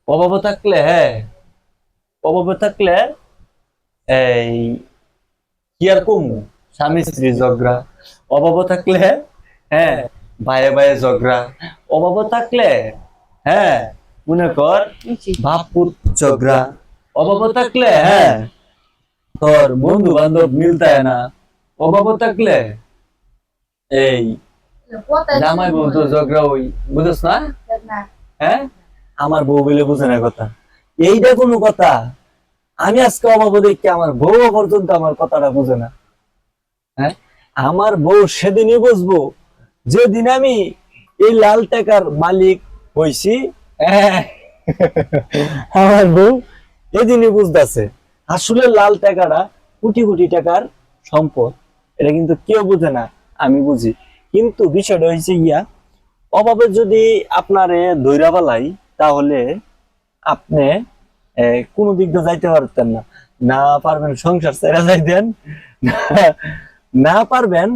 অভাবে থাকলে অভাবে থাকলে এই কি আর কমু, স্বামী স্ত্রী ঝগড়া। অভাবে থাকলে হ্যাঁ ভাইয়ে ভাইয়ে ঝগড়া। অভাবে থাকলে হ্যাঁ মনে কর বাপুর ঝগড়া। অভাবে থাকলে তোর বন্ধু বান্ধব মিলতায় না। অভাবে থাকলে এই জামাই বন্ধু ঝগড়া হই, বুঝছ না? হ্যাঁ আমার বউ বলে বুঝে না কথা, এইটা কোনো কথা? আমি আজকে অভাবে দেখি আমার বউ পর্যন্ত আমার কথাটা বুঝে না। হ্যাঁ আমার বউ সেদিনই বুঝবো যেদিন আমি এই লাল টাকার মালিক হইছি। হ্যাঁ, আমার বউ এদিনই বুঝতেছে আসলে লাল টাকাটা কোটি কোটি টাকার সম্পদ। এটা কিন্তু কেউ বুঝে না, আমি বুঝি। কিন্তু বিষয়টা হয়েছে গিয়া, অভাবে যদি আপনারে ধইরা পালাই তাহলে আপনি কোনো দিক দিয়ে যাইতে পারতেন না। না পারবেন সংসার ছেড়ে যাইতেন, না পারবেন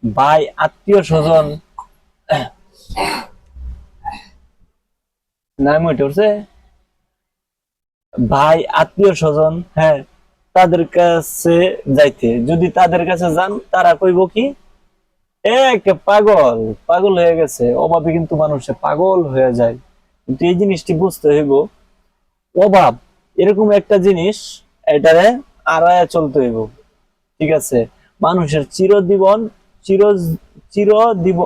ভাই আত্মীয় স্বজন। নাম ওইটা উঠছে, ভাই আত্মীয় স্বজন, হ্যাঁ তাদের কাছে যাইতে, যদি তাদের কাছে যান তারা কইব কি এক পাগল, পাগল হয়ে গেছে। অভাবে কিন্তু মানুষে পাগল হয়ে যায়। কিন্তু এই জিনিসটি বুঝতে হইব, অভাব এরকম একটা জিনিস, এটারে আড়ায়া চলতে হইব। ঠিক আছে? মানুষের চিরজীবন, চির চির দিব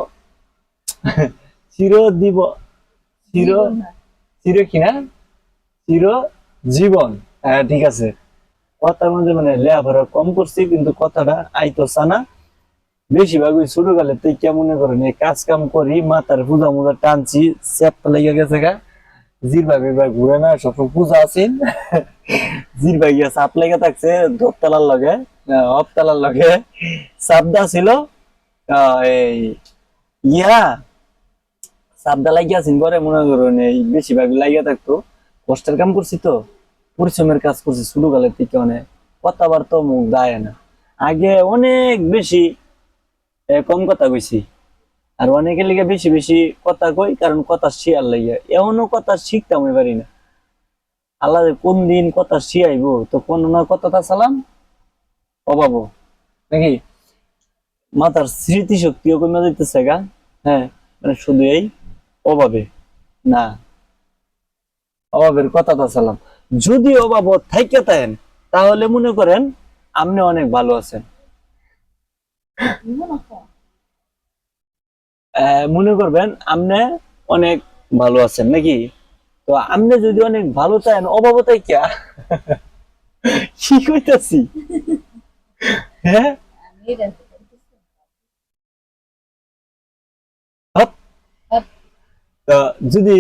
চির দিব চির চির কিনা চির জীবন। হ্যাঁ ঠিক আছে। কথার মধ্যে মানে লেখাপড়া কম করছি কিন্তু কথাটা আইতো না। বেশিরভাগ ওই ছোটকালে থেকে মনে করেন এই কাজ কাম করি, মাথার পূজা মুজা টানছি, চেপটা লেগে গেছে গা। জিরবা বিরবা ঘুরে না, সবসময় পূজা আছেন। জিরবা গিয়া চাপ লেগে থাকছে দোতলার লগে, অপতলার লগে চাপদা ছিল। এই ইয়া চাপদা লাগিয়া আছেন পরে মনে করেন এই বেশিরভাগ লাগিয়া থাকতো। কষ্টের কাম করছি তো, পরিশ্রমের কাজ করছি ছোটকালের থেকে অনেক। কথাবার্তা মুখ দায় না। আগে অনেক বেশি কম কথা কইছি, আর অনেকের লিগে বেশি বেশি কথা কই, কারণ কথা শিয়ার লাগিয়া। এমনও কথা শিখতাম আমি পারি না। আল্লাহ যে কোন দিন কথা শিয়াইবো, তো কোন না কথাটা সালাম অভাবো নাকি মাথার স্মৃতি শক্তিও কমে যাইতেছে গা। হ্যাঁ মানে শুধু এই অভাবে না, অভাবের কথাটা সালাম। যদি অভাব থাইকা থাকেন তাহলে মনে করেন আপনি অনেক ভালো আছেন। মনে করবেন আপনি অনেক ভালো আছেন নাকি? তো আপনি যদি অনেক ভালো চান, অভাব থাইকা কি কইতাছি? হ্যাঁ হপ, তো যদি